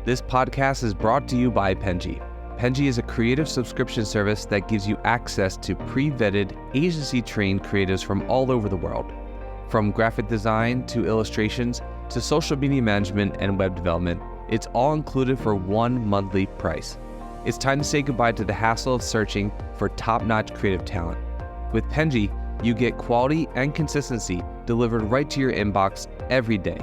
This podcast is brought to you by Penji. Penji is a creative subscription service that gives you access to pre-vetted, agency-trained creatives from all over the world. From graphic design to illustrations to social media management and web development, it's all included for one monthly price. It's time to say goodbye to the hassle of searching for top-notch creative talent. With Penji, you get quality and consistency delivered right to your inbox every day.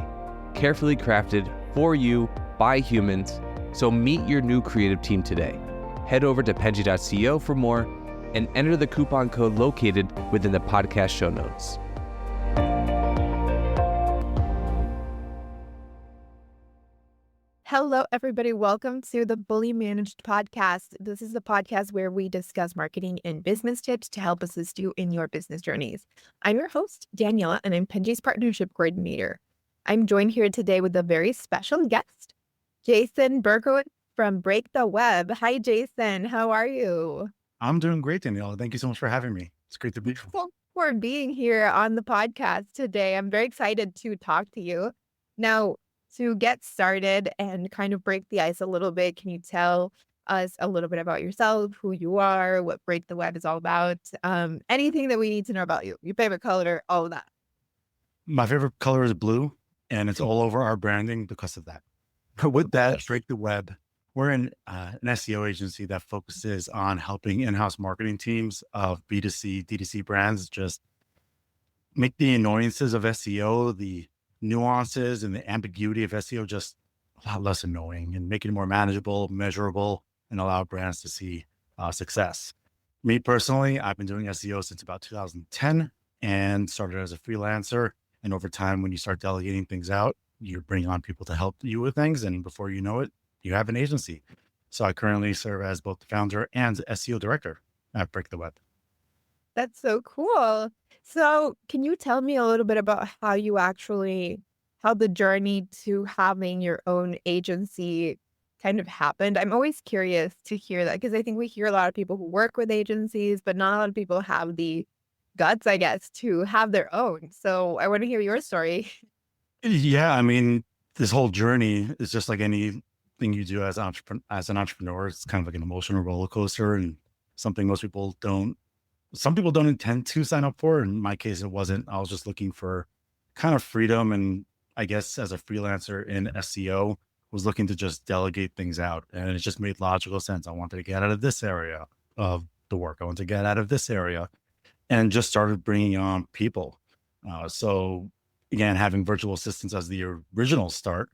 Carefully crafted for you by humans, so meet your new creative team today. Head over to penji.co for more and enter the coupon code located within the podcast show notes. Hello, everybody. Welcome to the Fully Managed Podcast. This is the podcast where we discuss marketing and business tips to help assist you in your business journeys. I'm your host, Daniela, and I'm Penji's Partnership Coordinator. I'm joined here today with a very special guest, Jason Berkowitz from Break the Web. Hi, Jason. How are you? I'm doing great, Daniela. Thank you so much for having me. It's great to be here. Thanks for being here on the podcast today. I'm very excited to talk to you. Now, to get started and kind of break the ice a little bit, can you tell us a little bit about yourself, who you are, what Break the Web is all about, anything that we need to know about you, your favorite color, all of that? My favorite color is blue, and it's all over our branding because of that. But with that, Break the Web, we're an SEO agency that focuses on helping in-house marketing teams of B2C, D2C brands just make the annoyances of SEO, the nuances and the ambiguity of SEO just a lot less annoying and make it more manageable, measurable, and allow brands to see success. Me personally, I've been doing SEO since about 2010 and started as a freelancer. And over time, when you start delegating things out, you bring on people to help you with things. And before you know it, you have an agency. So I currently serve as both the founder and SEO director at Break the Web. That's so cool. So can you tell me a little bit about how the journey to having your own agency kind of happened? I'm always curious to hear that because I think we hear a lot of people who work with agencies, but not a lot of people have the guts, I guess, to have their own. So I want to hear your story. Yeah, I mean, this whole journey is just like anything you do as an entrepreneur. It's kind of like an emotional roller coaster and something some people don't intend to sign up for. In my case, it wasn't. I was just looking for kind of freedom. And I guess as a freelancer in SEO, was looking to just delegate things out. And it just made logical sense. I wanted to get out of this area of the work. I want to get out of this area and just started bringing on people. So again, having virtual assistants as the original start,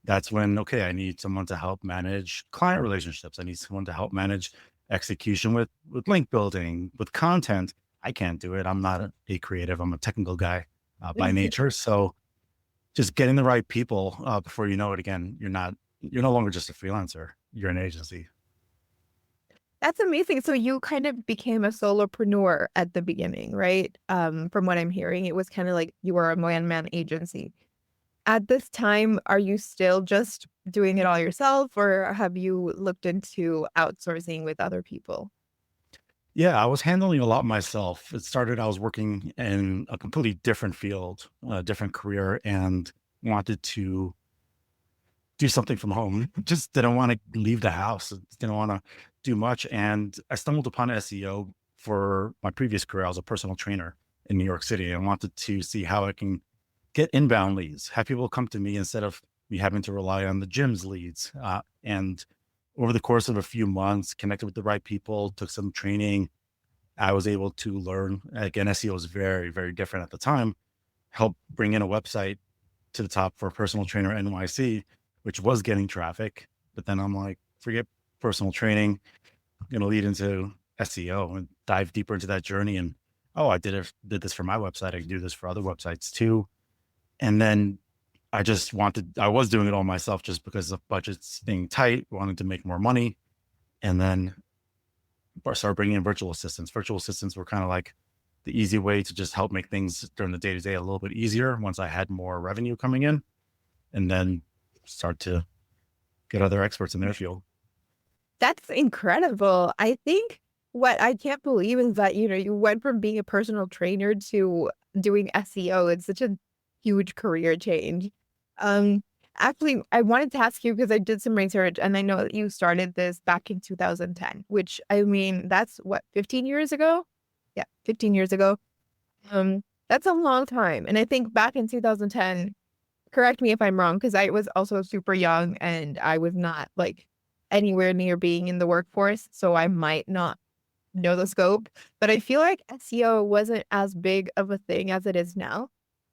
that's when, okay, I need someone to help manage client relationships. I need someone to help manage execution with link building, with content. I can't do it. I'm not a creative. I'm a technical guy by nature. So just getting the right people before you know it, again, you're no longer just a freelancer. You're an agency. That's amazing. So you kind of became a solopreneur at the beginning, right? From what I'm hearing, it was kind of like you were a one-man agency. At this time, are you still just doing it all yourself, or have you looked into outsourcing with other people? Yeah, I was handling a lot myself. I was working in a completely different field, a different career, and wanted to do something from home. Just didn't want to leave the house, didn't want to do much. And I stumbled upon SEO for my previous career. I was a personal trainer in New York City and wanted to see how I can get inbound leads, have people come to me instead of me having to rely on the gym's leads. And over the course of a few months, connected with the right people, took some training. I was able to learn, again, SEO was very, very different at the time, help bring in a website to the top for Personal Trainer NYC, which was getting traffic. But then I'm like, forget personal training, I'm going to lead into SEO and dive deeper into that journey. And, I did this for my website. I can do this for other websites too. And then I was doing it all myself just because of budgets being tight, wanted to make more money. And then I started bringing in virtual assistants. Virtual assistants were kind of like the easy way to just help make things during the day-to-day a little bit easier once I had more revenue coming in, and then start to get other experts in their field. That's incredible. I think what I can't believe is that, you went from being a personal trainer to doing SEO. It's such a huge career change. Actually, I wanted to ask you because I did some research and I know that you started this back in 2010, which I mean, that's what, 15 years ago? Yeah, 15 years ago. That's a long time. And I think back in 2010, correct me if I'm wrong, because I was also super young and I was not like anywhere near being in the workforce. So I might not know the scope, but I feel like SEO wasn't as big of a thing as it is now.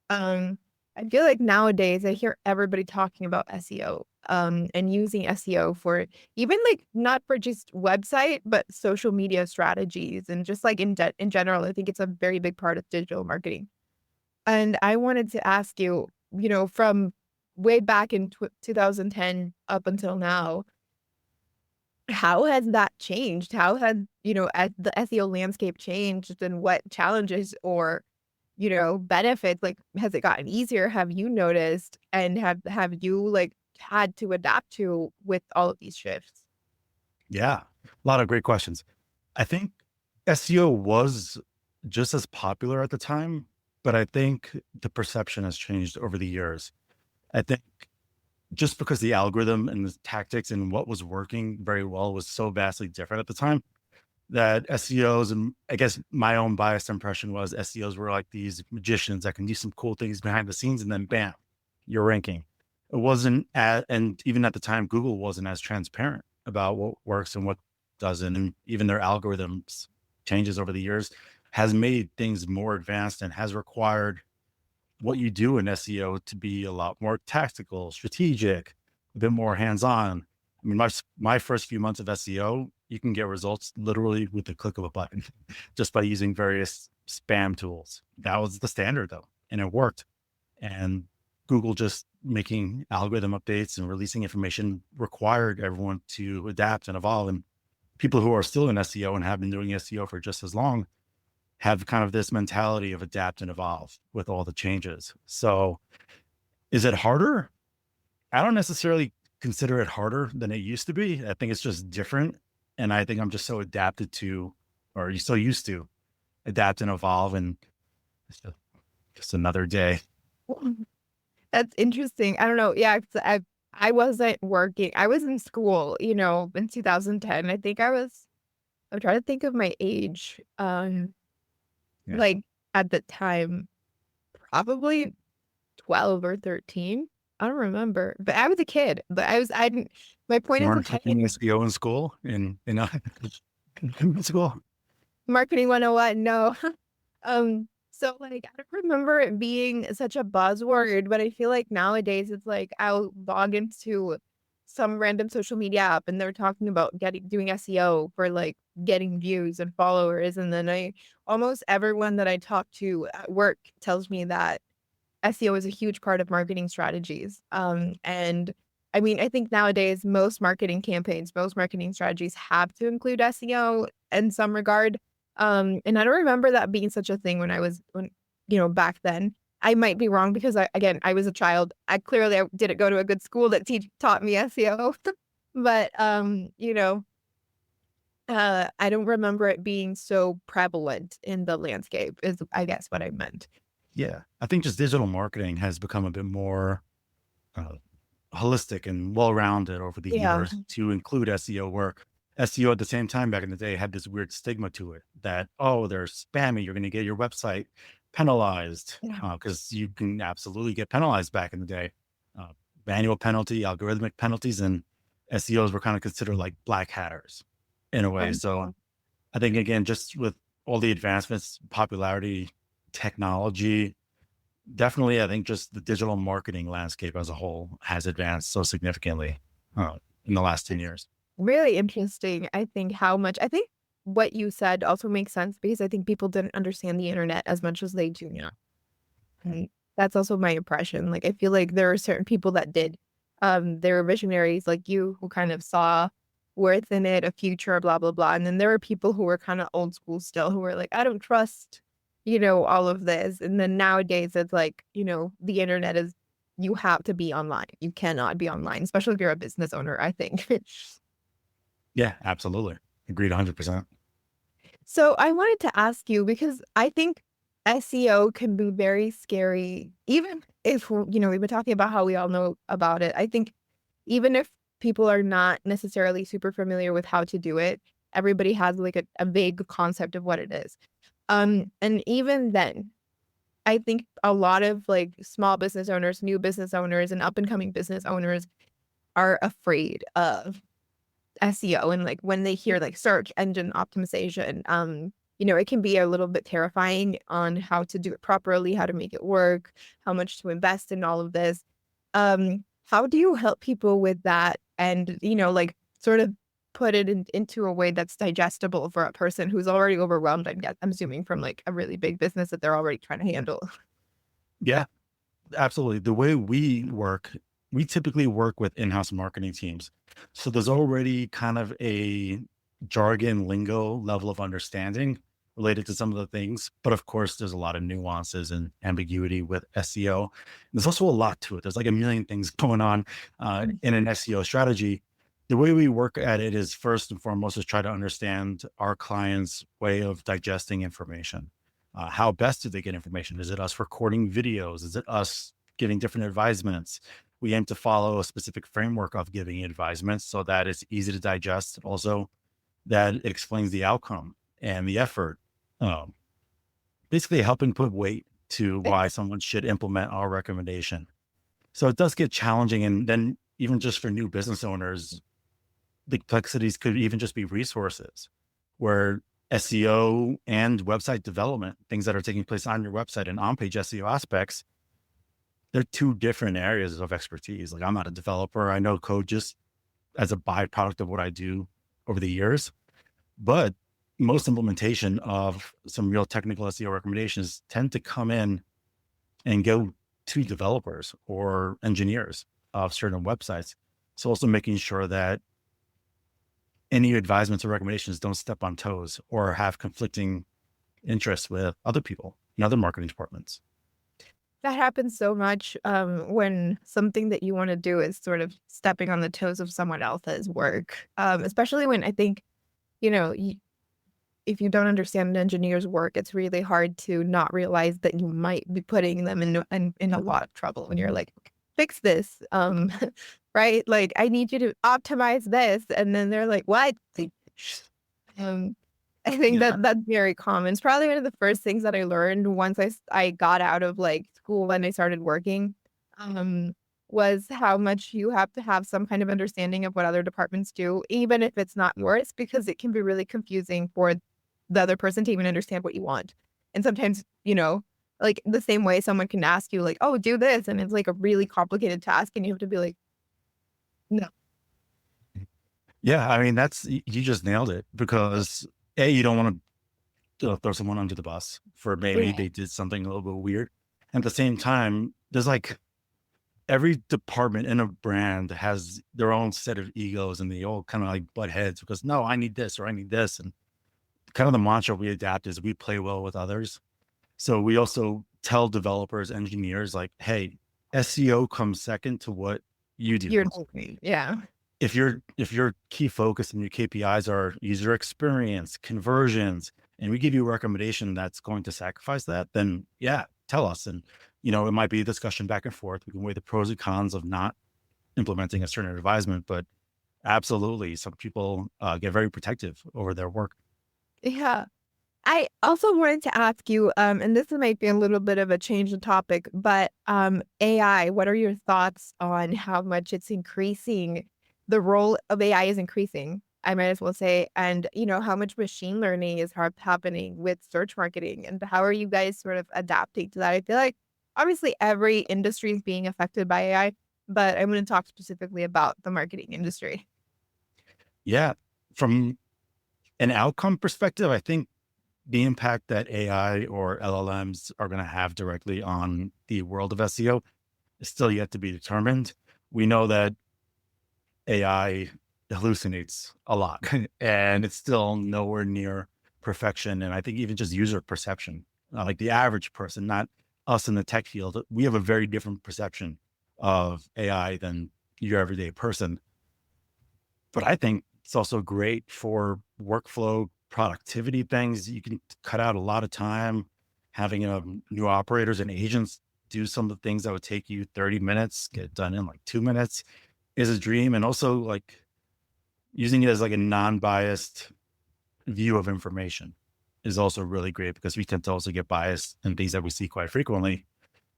Um, I feel like nowadays I hear everybody talking about SEO, and using SEO for even like not for just website, but social media strategies and just like in general. I think it's a very big part of digital marketing. And I wanted to ask you, from way back in 2010 up until now, how has that changed? How has, the SEO landscape changed and what challenges or, benefits, like, has it gotten easier? Have you noticed? And have you like had to adapt to with all of these shifts? Yeah, a lot of great questions. I think SEO was just as popular at the time, but I think the perception has changed over the years. I think just because the algorithm and the tactics and what was working very well was so vastly different at the time that SEOs, and I guess my own biased impression was SEOs were like these magicians that can do some cool things behind the scenes and then bam, you're ranking. It wasn't and even at the time, Google wasn't as transparent about what works and what doesn't. And even their algorithms changes over the years has made things more advanced and has required what you do in SEO to be a lot more tactical, strategic, a bit more hands-on. I mean, my first few months of SEO, you can get results literally with the click of a button, just by using various spam tools. That was the standard though, and it worked. And Google just making algorithm updates and releasing information required everyone to adapt and evolve. And people who are still in SEO and have been doing SEO for just as long have kind of this mentality of adapt and evolve with all the changes. So is it harder? I don't necessarily consider it harder than it used to be. I think it's just different. And I think I'm just so adapted to, or so used to adapt and evolve. And it's just another day. That's interesting. I don't know. Yeah, 'cause I wasn't working. I was in school, in 2010. I think I'm trying to think of my age. Yeah. Like at the time, probably 12 or 13. I don't remember, but I was a kid. But I didn't. My point You is, weren't okay, taking SEO in school in school. marketing 101. No. So like I don't remember it being such a buzzword, but I feel like nowadays it's like I'll log into some random social media app and they're talking about doing SEO for like getting views and followers. And then I almost everyone that I talk to at work tells me that SEO is a huge part of marketing strategies. And I mean, I think nowadays most marketing campaigns, most marketing strategies have to include SEO in some regard. And I don't remember that being such a thing when back then. I might be wrong because again, I was a child. I didn't go to a good school that taught me SEO, but I don't remember it being so prevalent in the landscape. Is I guess what I meant. Yeah. I think just digital marketing has become a bit more uh, holistic and well-rounded over the Yeah. years to include SEO work. SEO at the same time back in the day had this weird stigma to it that, oh, they're spammy. You're going to get your website penalized Yeah. because you can absolutely get penalized back in the day. Uh, Manual penalty, algorithmic penalties, and SEOs were kind of considered like black hatters in a way. So I think, again, just with all the advancements, popularity, technology, definitely, I think just the digital marketing landscape as a whole has advanced so significantly in the last 10 years. Really interesting. I think what you said also makes sense because I think people didn't understand the internet as much as they do now. And that's also my impression. Like I feel like there are certain people that did. There were visionaries like you who kind of saw worth in it, a future, blah, blah, blah. And then there were people who were kind of old school still who were like, I don't trust, all of this. And then nowadays it's like, the internet is you have to be online. You cannot be online, especially if you're a business owner, I think. Yeah, absolutely. Agreed 100%. So I wanted to ask you because I think SEO can be very scary, even if, we've been talking about how we all know about it. I think even if people are not necessarily super familiar with how to do it, everybody has like a vague concept of what it is. And even then, I think a lot of like small business owners, new business owners, and up and coming business owners are afraid of SEO. And like when they hear like search engine optimization, it can be a little bit terrifying on how to do it properly, how to make it work, how much to invest in all of this. How do you help people with that and, like sort of put it into a way that's digestible for a person who's already overwhelmed, I'm assuming from like a really big business that they're already trying to handle? Yeah, absolutely. The way we work, we typically work with in-house marketing teams. So there's already kind of a jargon lingo level of understanding related to some of the things. But of course, there's a lot of nuances and ambiguity with SEO. There's also a lot to it. There's like a million things going on in an SEO strategy. The way we work at it is first and foremost is try to understand our clients' way of digesting information. How best do they get information? Is it us recording videos? Is it us giving different advisements? We aim to follow a specific framework of giving advisements so that it's easy to digest. Also, that it explains the outcome and the effort. Um, Basically, helping put weight to why someone should implement our recommendation. So it does get challenging. And then, even just for new business owners, the complexities could even just be resources where SEO and website development, things that are taking place on your website and on-page SEO aspects, they're two different areas of expertise. Like I'm not a developer. I know code just as a byproduct of what I do over the years, but most implementation of some real technical SEO recommendations tend to come in and go to developers or engineers of certain websites. So also making sure that any advisements or recommendations don't step on toes or have conflicting interests with other people in other marketing departments. That happens so much when something that you want to do is sort of stepping on the toes of someone else's work, especially when I think, you know, if you don't understand an engineer's work, it's really hard to not realize that you might be putting them in a lot of trouble when you're like, fix this, right? Like, I need you to optimize this. And then they're like, what? Um, I think Yeah. that that's very common. It's probably one of the first things that I learned once I got out of like school and I started working, um, was how much you have to have some kind of understanding of what other departments do, even if it's not yours, because it can be really confusing for the other person to even understand what you want. And sometimes, like the same way someone can ask you like, "Oh, do this," and it's like a really complicated task, and you have to be like, "No." Yeah. I mean, you just nailed it because you don't want to throw someone under the bus for maybe Right. they did something a little bit weird. At the same time, there's like every department in a brand has their own set of egos and they all kind of like butt heads because no, I need this or I need this. And kind of the mantra we adapt is we play well with others. So we also tell developers, engineers like, hey, SEO comes second to what you do. You're yeah. If your key focus and your KPIs are user experience, conversions, and we give you a recommendation that's going to sacrifice that, then yeah, tell us. And it might be a discussion back and forth. We can weigh the pros and cons of not implementing a certain advisement, but absolutely, some people get very protective over their work. Yeah. I also wanted to ask you, and this might be a little bit of a change of topic, but AI, what are your thoughts on how much it's increasing? The role of AI is increasing, I might as well say, and how much machine learning is happening with search marketing, and how are you guys sort of adapting to that? I feel like obviously every industry is being affected by AI, but I'm going to talk specifically about the marketing industry. Yeah, from an outcome perspective, I think the impact that AI or LLMs are going to have directly on the world of SEO is still yet to be determined. We know that AI hallucinates a lot and it's still nowhere near perfection. And I think even just user perception, like the average person, not us in the tech field, we have a very different perception of AI than your everyday person. But I think it's also great for workflow productivity things. You can cut out a lot of time, having new operators and agents do some of the things that would take you 30 minutes, get done in like 2 minutes is a dream. And also like using it as like a non-biased view of information is also really great because we tend to also get biased in things that we see quite frequently.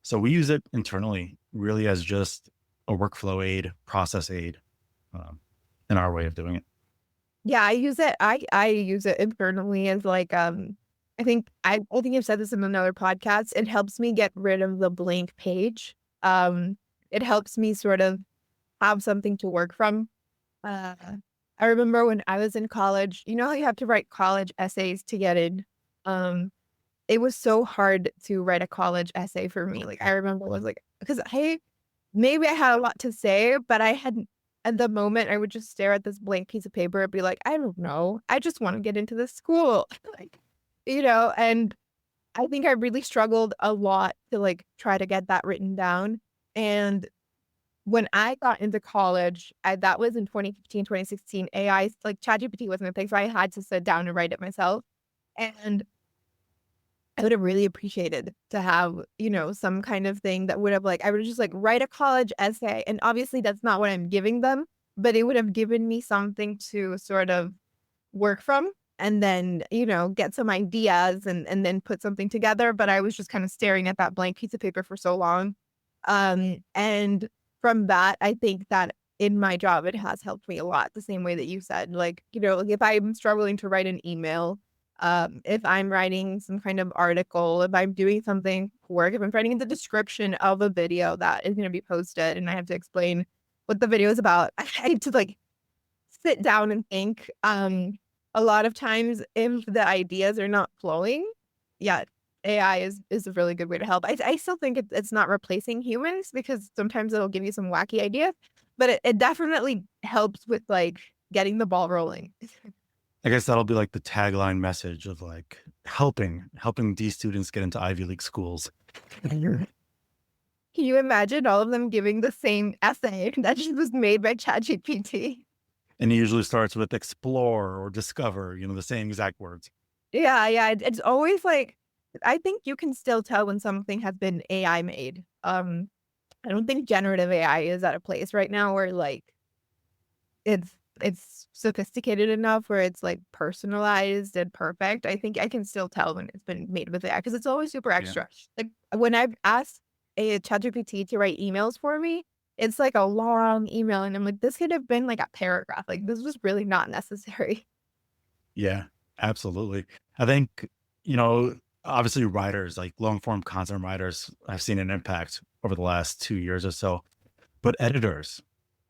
So we use it internally really as just a workflow aid, process aid, um, in our way of doing it. Yeah, I use it. I use it internally as like I think I've said this in another podcast. It helps me get rid of the blank page. It helps me sort of have something to work from. Uh, I remember when I was in college, you know how you have to write college essays to get in? Um, it was so hard to write a college essay for me. Like I remember it was like because maybe I had a lot to say, but I had at the moment I would just stare at this blank piece of paper and be like, I don't know. I just want to get into this school. Like, and I think I really struggled a lot to like try to get that written down. And when I got into college, that was in 2015, 2016, AI, like ChatGPT wasn't a thing. So I had to sit down and write it myself. And I would have really appreciated to have, some kind of thing that would have like, I would just like write a college essay. And obviously that's not what I'm giving them, but it would have given me something to sort of work from and then, get some ideas and then put something together. But I was just kind of staring at that blank piece of paper for so long. And from that, I think that in my job, it has helped me a lot, the same way that you said, like, like if I'm struggling to write an email, if I'm writing some kind of article, if I'm doing something for work, if I'm writing the description of a video that is going to be posted and I have to explain what the video is about, I need to like sit down and think. A lot of times if the ideas are not flowing, yeah, AI is a really good way to help. I still think it's not replacing humans because sometimes it'll give you some wacky ideas, but it definitely helps with like getting the ball rolling. I guess that'll be like the tagline message of like helping these students get into Ivy League schools. Can you imagine all of them giving the same essay that just was made by ChatGPT? And it usually starts with explore or discover, the same exact words. Yeah, yeah. It's always like I think you can still tell when something has been AI made. I don't think generative AI is at a place right now where like it's sophisticated enough where it's like personalized and perfect. I think I can still tell when it's been made with AI because it's always super Yeah. extra. Like when I've asked a ChatGPT to write emails for me, it's like a long email, and I'm like, this could have been like a paragraph. Like this was really not necessary. Yeah, absolutely. I think, you know, obviously writers, like long form content writers, have seen an impact over the last 2 years or so, but editors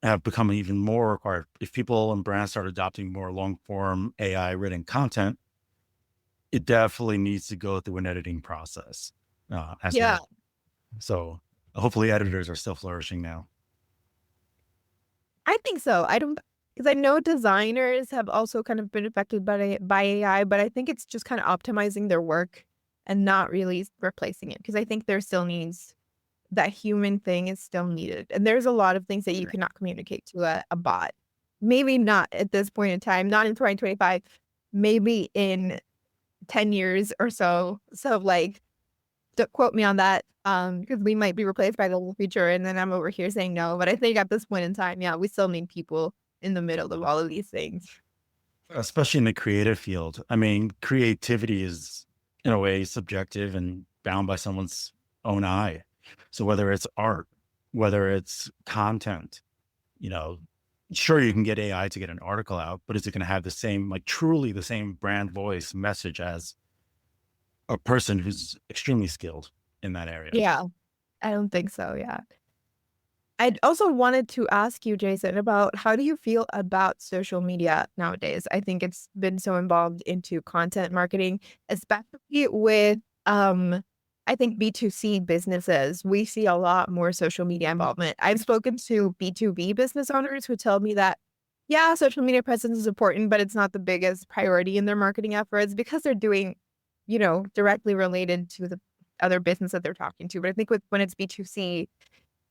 have become even more required. If people and brands start adopting more long form AI written content, it definitely needs to go through an editing process as Yeah. well. So hopefully editors are still flourishing now. I think so. I don't because I know designers have also kind of been affected by AI, but I think it's just kind of optimizing their work and not really replacing it because I think there still needs that human thing is still needed. And there's a lot of things that you Sure. cannot communicate to a bot. Maybe not at this point in time, not in 2025, maybe in 10 years or so. So like don't quote me on that, because we might be replaced by the future, and then I'm over here saying no. But I think at this point in time, yeah, we still need people in the middle of all of these things. Especially in the creative field. I mean, creativity is in a way subjective and bound by someone's own eye. So whether it's art, whether it's content, you know, sure you can get AI to get an article out, but is it going to have the same, like truly the same brand voice message as a person who's extremely skilled in that area? Yeah, I don't think so. Yeah. I'd also wanted to ask you, Jason, about how do you feel about social media nowadays? I think it's been so involved into content marketing, especially with I think B2C businesses. We see a lot more social media involvement. I've spoken to B2B business owners who tell me that, yeah, social media presence is important, but it's not the biggest priority in their marketing efforts because they're doing, directly related to the other business that they're talking to. But I think when it's B2C,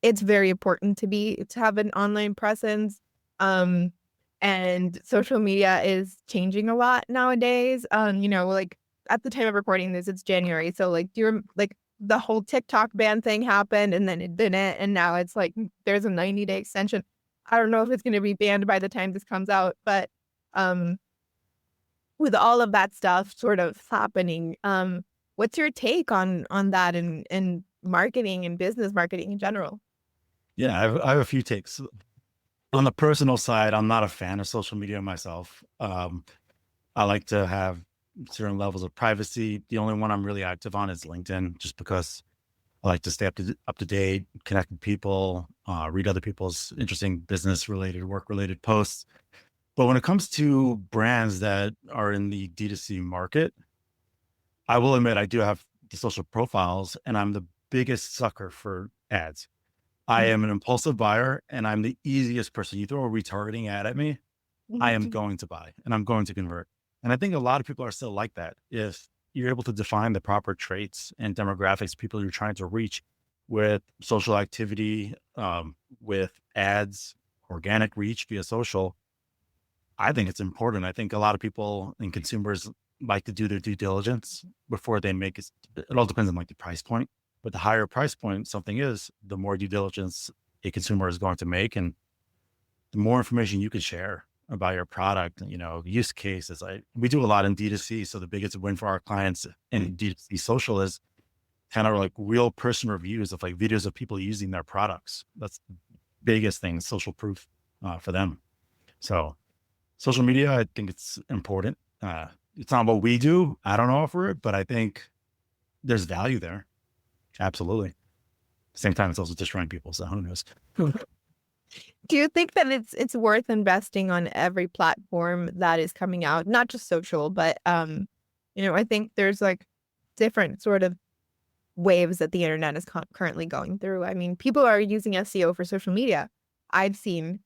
it's very important to have an online presence, and social media is changing a lot nowadays. Like at the time of recording this, it's January. So like, like the whole TikTok ban thing happened and then it didn't. And now it's like, there's a 90-day extension. I don't know if it's going to be banned by the time this comes out, but um, with all of that stuff sort of happening, what's your take on that and marketing and business marketing in general? Yeah, I have a few takes. On the personal side, I'm not a fan of social media myself. I like to have certain levels of privacy. The only one I'm really active on is LinkedIn, just because I like to stay up to date, connect with people, read other people's interesting business related, work related posts. But when it comes to brands that are in the D2C market, I will admit I do have the social profiles, and I'm the biggest sucker for ads. I am an impulsive buyer, and I'm the easiest person. You throw a retargeting ad at me, I am going to buy and I'm going to convert. And I think a lot of people are still like that. If you're able to define the proper traits and demographics, people you're trying to reach with social activity, with ads, organic reach via social, I think it's important. I think a lot of people and consumers like to do their due diligence before they make it. It all depends on like the price point, but the higher price point something is, the more due diligence a consumer is going to make, and the more information you can share about your product, use cases. We do a lot in D2C. So the biggest win for our clients in D2C social is kind of like real person reviews of like videos of people using their products. That's the biggest thing, social proof for them. So social media, I think it's important. It's not what we do. I don't offer it, but I think there's value there. Absolutely. Same time, it's also destroying people. So who knows? Do you think that it's worth investing on every platform that is coming out, not just social, but I think there's like different sort of waves that the internet is currently going through. I mean, people are using SEO for social media. I've seen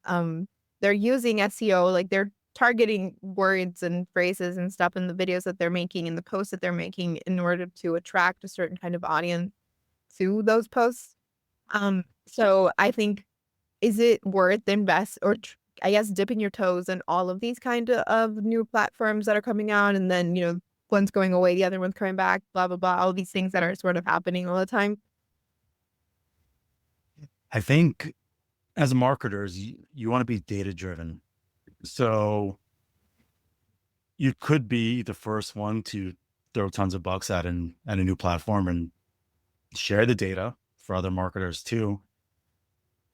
they're using SEO, like they're targeting words and phrases and stuff in the videos that they're making and the posts that they're making in order to attract a certain kind of audience to those posts. So I think, is it worth invest or I guess dipping your toes in all of these kind of new platforms that are coming out, and then one's going away, the other one's coming back, blah blah blah, all these things that are sort of happening all the time? I think as marketers, you want to be data driven. So you could be the first one to throw tons of bucks at a new platform and share the data for other marketers too.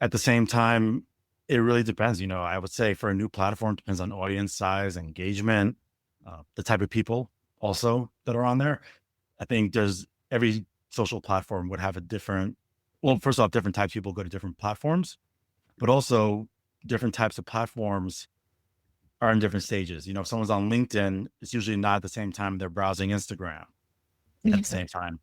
At the same time, it really depends. I would say for a new platform, it depends on audience size, engagement, the type of people also that are on there. I think every social platform would have first off, different types of people go to different platforms, but also different types of platforms are in different stages. If someone's on LinkedIn, it's usually not at the same time they're browsing Instagram at the same time.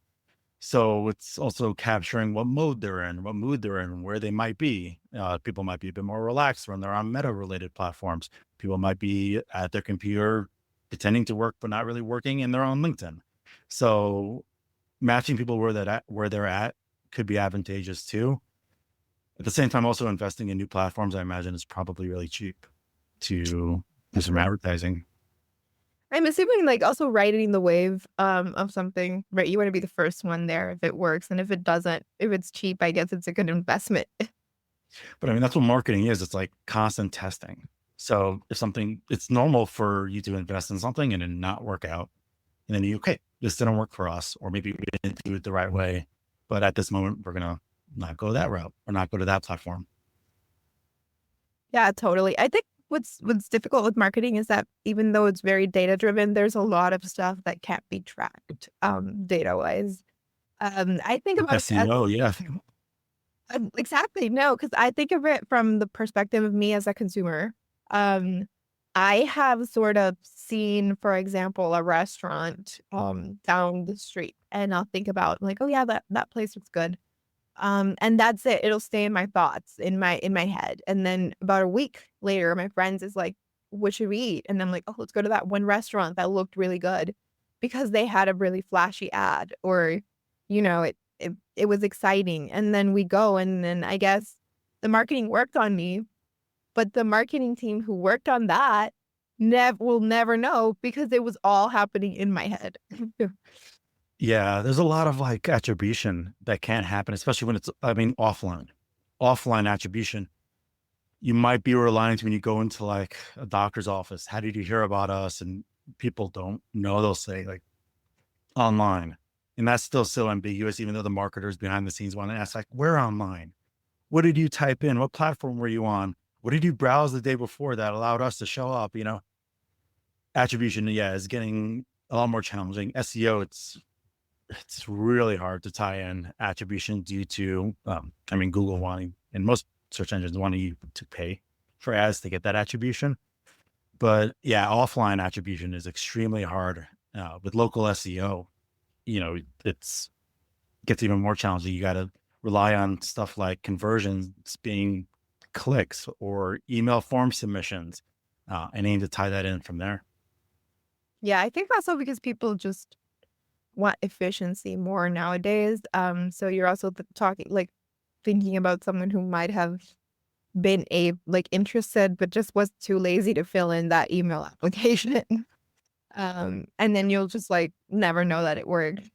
So it's also capturing what mode they're in, what mood they're in, where they might be. People might be a bit more relaxed when they're on meta-related platforms. People might be at their computer pretending to work, but not really working, and they're on LinkedIn. So matching people where they're at could be advantageous too. At the same time, also investing in new platforms, I imagine, is probably really cheap to do some advertising. I'm assuming like also riding the wave of something, right? You want to be the first one there if it works, and if it doesn't, if it's cheap, I guess it's a good investment. But I mean, that's what marketing is. It's like constant testing. So it's normal for you to invest in something and then not work out. And then okay, this didn't work for us, or maybe we didn't do it the right way. But at this moment, we're going to not go that route or not go to that platform. Yeah, totally. I think what's difficult with marketing is that even though it's very data driven, there's a lot of stuff that can't be tracked data wise. I think about SEO, yeah. exactly, no, because I think of it from the perspective of me as a consumer. I have sort of seen, for example, a restaurant down the street, and I'll think about like, oh yeah, that place looks good. And that's it. It'll stay in my thoughts, in my head. And then about a week later, my friends is like, what should we eat? And I'm like, oh, let's go to that one restaurant that looked really good because they had a really flashy ad, or, it was exciting. And then we go, and then I guess the marketing worked on me, but the marketing team who worked on that will never know because it was all happening in my head. Yeah, there's a lot of like attribution that can't happen, especially when it's, I mean, offline attribution. You might be relying when you go into like a doctor's office. How did you hear about us? And people don't know. They'll say like online. And that's still ambiguous, even though the marketers behind the scenes want to ask like, where online? What did you type in? What platform were you on? What did you browse the day before that allowed us to show up? Attribution, yeah, is getting a lot more challenging. SEO, it's really hard to tie in attribution due to, Google wanting, and most search engines wanting you to pay for ads to get that attribution. But yeah, offline attribution is extremely hard. With local SEO, it's gets even more challenging. You got to rely on stuff like conversions being clicks or email form submissions, and aim to tie that in from there. Yeah, I think also because people just want efficiency more nowadays. So you're also talking like thinking about someone who might have been interested, but just was too lazy to fill in that email application. And then you'll just like never know that it worked.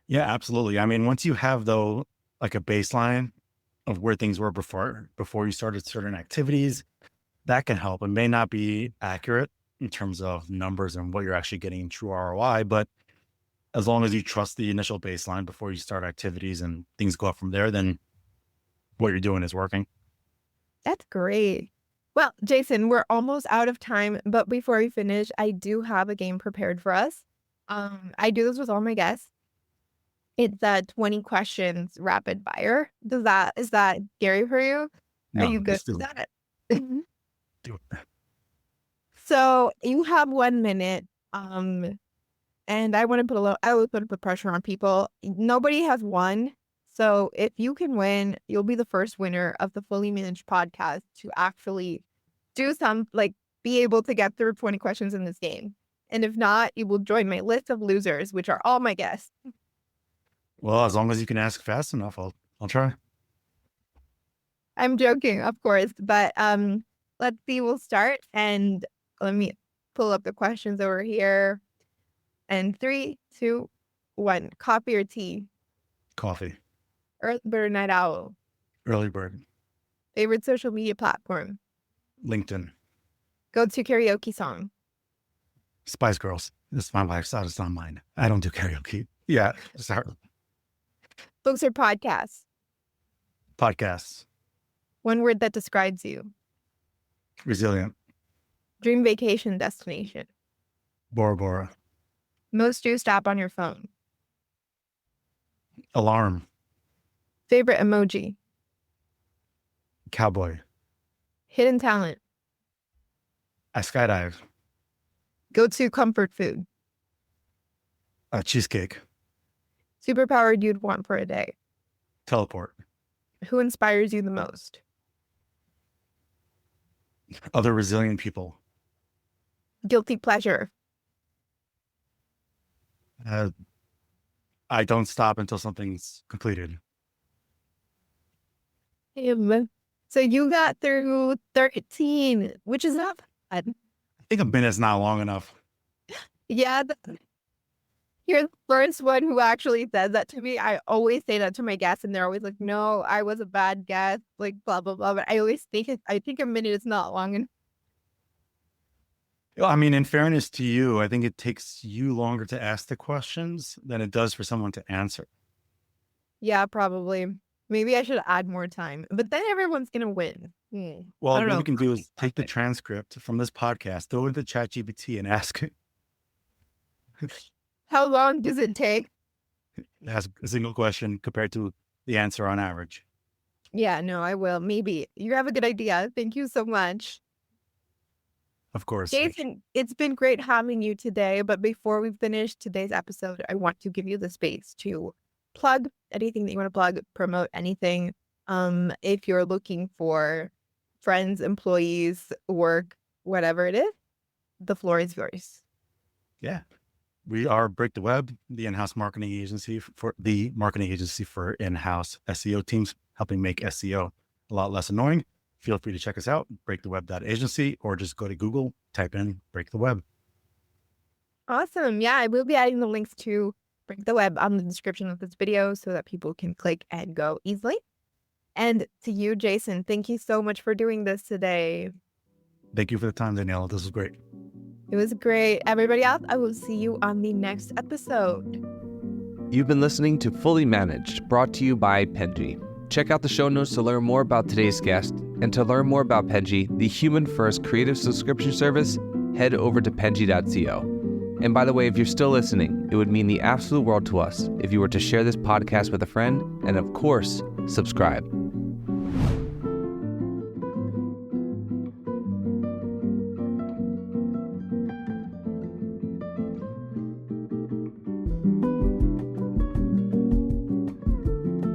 Yeah, absolutely. I mean, once you have though, like a baseline of where things were before you started certain activities, that can help. It may not be accurate in terms of numbers and what you're actually getting in true ROI, but as long as you trust the initial baseline before you start activities and things go up from there, then what you're doing is working. That's great. Well, Jason, we're almost out of time, but before we finish, I do have a game prepared for us. I do this with all my guests. It's a 20 questions rapid fire. Is that scary for you? Are No, you good just do with it. that? Do it. So you have 1 minute. And I always want to put pressure on people. Nobody has won. So if you can win, you'll be the first winner of the Fully Managed podcast to actually be able to get through 20 questions in this game. And if not, you will join my list of losers, which are all my guests. Well, as long as you can ask fast enough, I'll try. I'm joking, of course, but let's see. We'll start, and let me pull up the questions over here. And 3, 2, 1. Coffee or tea? Coffee. Early bird or night owl? Early bird. Favorite social media platform? LinkedIn. Go-to karaoke song? Spice Girls. This is my wife's thought. It's not mine. I don't do karaoke. Yeah. Sorry. Books or podcasts? Podcasts. One word that describes you? Resilient. Dream vacation destination? Bora Bora. Most used app on your phone? Alarm. Favorite emoji? Cowboy. Hidden talent? I skydive. Go-to comfort food? Cheesecake. Superpower you'd want for a day? Teleport. Who inspires you the most? Other resilient people. Guilty pleasure? I don't stop until something's completed. So you got through 13, which is not bad. I think a minute's not long enough. Yeah, you're the first one who actually says that to me. I always say that to my guests, and they're always like, "No, I was a bad guest," like blah blah blah. But I think a minute is not long enough. I mean, in fairness to you, I think it takes you longer to ask the questions than it does for someone to answer. Yeah, probably. Maybe I should add more time, but then everyone's gonna win. I Well, don't what know. you can do is take the transcript from this podcast, throw it into ChatGPT and ask it. How long does it take? Ask a single question compared to the answer on average. Yeah, no, I will. Maybe. You have a good idea. Thank you so much. Of course. Jason, it's been great having you today, but before we finish today's episode, I want to give you the space to plug anything that you want to plug, promote anything. If you're looking for friends, employees, work, whatever it is, the floor is yours. Yeah. We are Break the Web, the in-house marketing agency for in-house SEO teams, helping make SEO a lot less annoying. feel free to check us out, breaktheweb.agency, or just go to Google, type in Break the Web. Awesome. Yeah, I will be adding the links to Break the Web on the description of this video so that people can click and go easily. And to you, Jason, thank you so much for doing this today. Thank you for the time, Daniela. This was great. It was great. Everybody else, I will see you on the next episode. You've been listening to Fully Managed, brought to you by Penji. Check out the show notes to learn more about today's guest, and to learn more about Penji, the human-first creative subscription service, head over to penji.co. And by the way, if you're still listening, it would mean the absolute world to us if you were to share this podcast with a friend and, of course, subscribe.